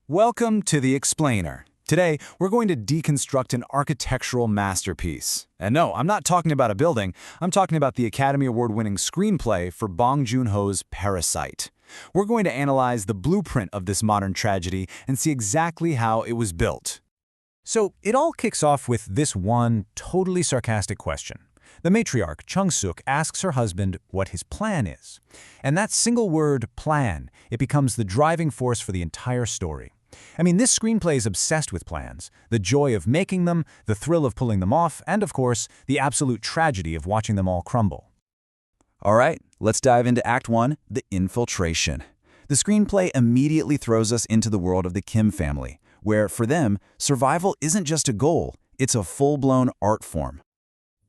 Welcome to The Explainer. Today, we're going to deconstruct an architectural masterpiece. And no, I'm not talking about a building. I'm talking about the Academy Award-winning screenplay for Bong Joon-ho's Parasite. We're going to analyze the blueprint of this modern tragedy and see exactly how it was built. So, it all kicks off with this one totally sarcastic question. The matriarch, Chung-suk, asks her husband what his plan is. And that single word, plan, it becomes the driving force for the entire story. I mean, this screenplay is obsessed with plans, the joy of making them, the thrill of pulling them off, and of course, the absolute tragedy of watching them all crumble. All right, let's dive into Act 1, the infiltration. The screenplay immediately throws us into the world of the Kim family, where, for them, survival isn't just a goal, it's a full-blown art form.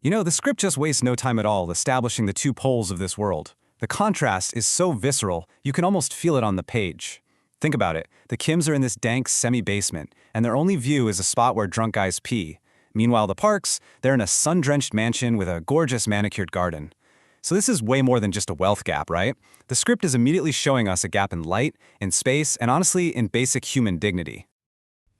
You know, the script just wastes no time at all establishing the two poles of this world. The contrast is so visceral, you can almost feel it on the page. Think about it. The Kims are in this dank semi-basement, and their only view is a spot where drunk guys pee. Meanwhile, the Parks, they're in a sun-drenched mansion with a gorgeous manicured garden. So this is way more than just a wealth gap, right? The script is immediately showing us a gap in light, in space, and honestly, in basic human dignity.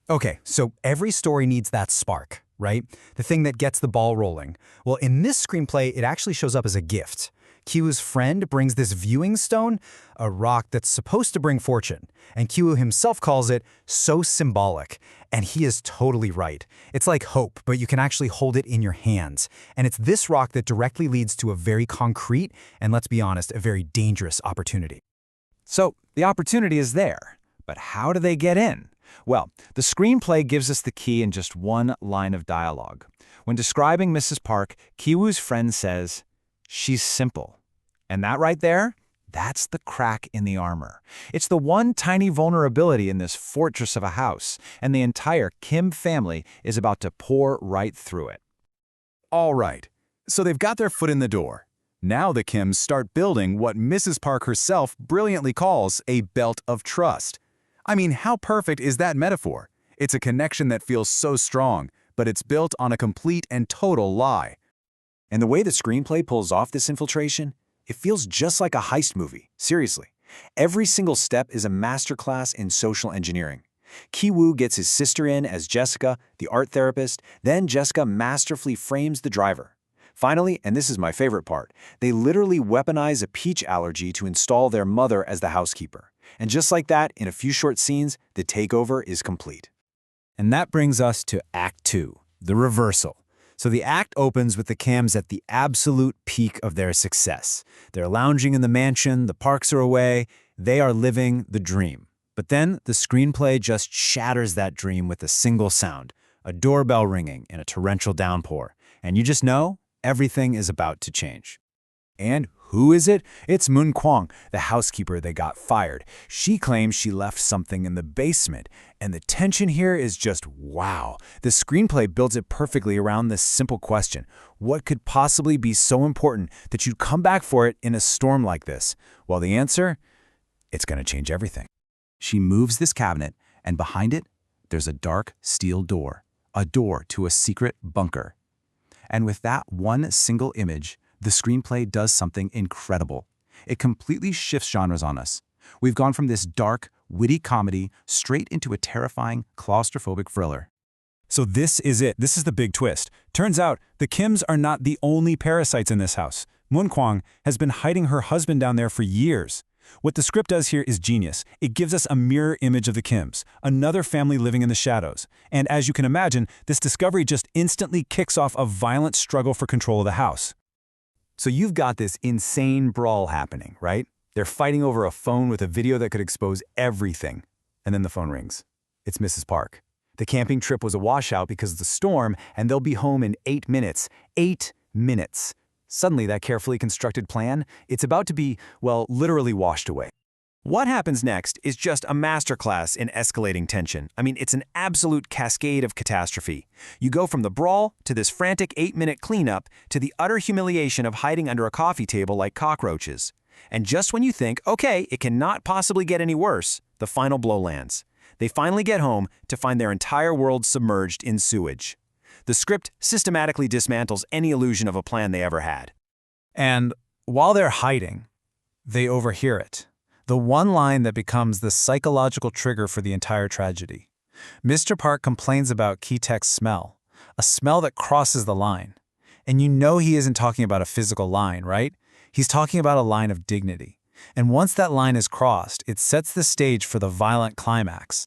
Okay, so every story needs that spark, right? The thing that gets the ball rolling. Well, in this screenplay, it actually shows up as a gift. Kiwoo's friend brings this viewing stone, a rock that's supposed to bring fortune, and Kiwoo himself calls it so symbolic. And he is totally right. It's like hope, but you can actually hold it in your hands. And it's this rock that directly leads to a very concrete, and let's be honest, a very dangerous opportunity. So, the opportunity is there. But how do they get in? Well, the screenplay gives us the key in just one line of dialogue. When describing Mrs. Park, Kiwoo's friend says, "She's simple." And that right there, that's the crack in the armor. It's the one tiny vulnerability in this fortress of a house, and the entire Kim family is about to pour right through it. All right, so they've got their foot in the door. Now the Kims start building what Mrs. Park herself brilliantly calls a belt of trust. I mean, how perfect is that metaphor? It's a connection that feels so strong, but it's built on a complete and total lie. And the way the screenplay pulls off this infiltration, it feels just like a heist movie, seriously. Every single step is a masterclass in social engineering. Kiwoo gets his sister in as Jessica, the art therapist, then Jessica masterfully frames the driver. Finally, and this is my favorite part, they literally weaponize a peach allergy to install their mother as the housekeeper. And just like that, in a few short scenes, the takeover is complete. And that brings us to Act 2, the reversal. So the act opens with the Kims at the absolute peak of their success. They're lounging in the mansion, the Parks are away, they are living the dream. But then the screenplay just shatters that dream with a single sound, a doorbell ringing in a torrential downpour. And you just know everything is about to change. And who is it? It's Moon Kwang, the housekeeper that got fired. She claims she left something in the basement. And the tension here is just wow. The screenplay builds it perfectly around this simple question. What could possibly be so important that you'd come back for it in a storm like this? Well, the answer? It's going to change everything. She moves this cabinet, and behind it, there's a dark steel door. A door to a secret bunker. And with that one single image, the screenplay does something incredible. It completely shifts genres on us. We've gone from this dark, witty comedy straight into a terrifying, claustrophobic thriller. So this is it. This is the big twist. Turns out, the Kims are not the only parasites in this house. Moon Kwang has been hiding her husband down there for years. What the script does here is genius. It gives us a mirror image of the Kims, another family living in the shadows. And as you can imagine, this discovery just instantly kicks off a violent struggle for control of the house. So you've got this insane brawl happening, right? They're fighting over a phone with a video that could expose everything. And then the phone rings. It's Mrs. Park. The camping trip was a washout because of the storm, and they'll be home in 8 minutes. 8 minutes. Suddenly, that carefully constructed plan, it's about to be, well, literally washed away. What happens next is just a masterclass in escalating tension. I mean, it's an absolute cascade of catastrophe. You go from the brawl to this frantic 8-minute cleanup to the utter humiliation of hiding under a coffee table like cockroaches. And just when you think, okay, it cannot possibly get any worse, the final blow lands. They finally get home to find their entire world submerged in sewage. The script systematically dismantles any illusion of a plan they ever had. And while they're hiding, they overhear it. The one line that becomes the psychological trigger for the entire tragedy. Mr. Park complains about Key-Tech's smell, a smell that crosses the line. And you know he isn't talking about a physical line, right? He's talking about a line of dignity. And once that line is crossed, it sets the stage for the violent climax.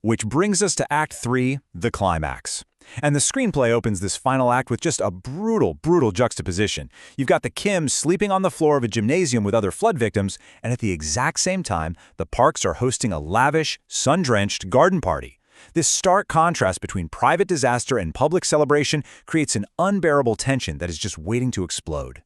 Which brings us to Act 3, the climax. And the screenplay opens this final act with just a brutal juxtaposition. You've got the Kims sleeping on the floor of a gymnasium with other flood victims, and at the exact same time, the Parks are hosting a lavish, sun-drenched garden party. This stark contrast between private disaster and public celebration creates an unbearable tension that is just waiting to explode.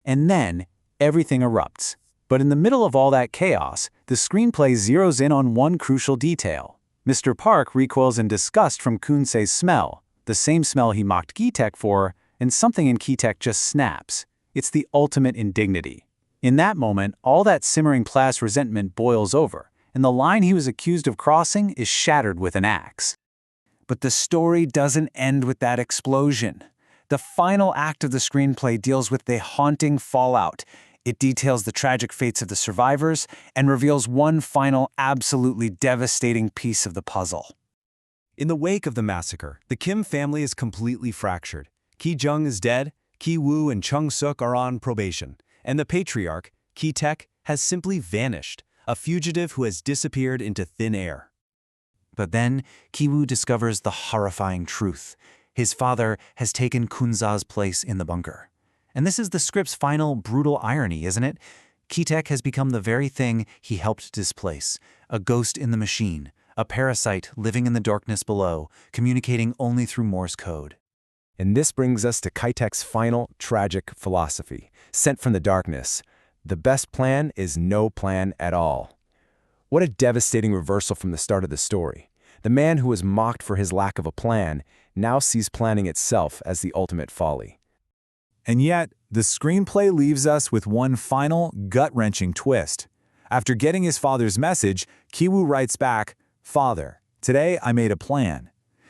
And then, everything erupts. But in the middle of all that chaos, the screenplay zeroes in on one crucial detail. Mr. Park recoils in disgust from Kunsei's smell, the same smell he mocked Key-Tech for, and something in Key-Tech just snaps. It's the ultimate indignity. In that moment, all that simmering past resentment boils over, and the line he was accused of crossing is shattered with an axe. But the story doesn't end with that explosion. The final act of the screenplay deals with the haunting fallout. It details the tragic fates of the survivors and reveals one final, absolutely devastating piece of the puzzle. In the wake of the massacre, the Kim family is completely fractured. Ki-jung is dead, Ki-woo and Chung-suk are on probation, and the patriarch, Ki-tech, has simply vanished, a fugitive who has disappeared into thin air. But then, Ki-woo discovers the horrifying truth. His father has taken Kunza's place in the bunker. And this is the script's final brutal irony, isn't it? Key-Tech has become the very thing he helped displace, a ghost in the machine, a parasite living in the darkness below, communicating only through Morse code. And this brings us to Key-Tech's final tragic philosophy, sent from the darkness. The best plan is no plan at all. What a devastating reversal from the start of the story. The man who was mocked for his lack of a plan now sees planning itself as the ultimate folly. And yet, the screenplay leaves us with one final, gut-wrenching twist. After getting his father's message, Ki-woo writes back, "Father, today I made a plan."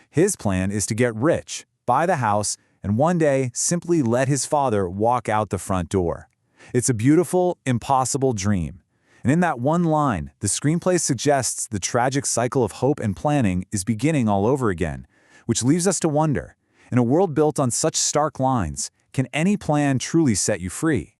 His plan is to get rich, buy the house, and one day simply let his father walk out the front door. It's a beautiful, impossible dream. And in that one line, the screenplay suggests the tragic cycle of hope and planning is beginning all over again, which leaves us to wonder, in a world built on such stark lines, can any plan truly set you free?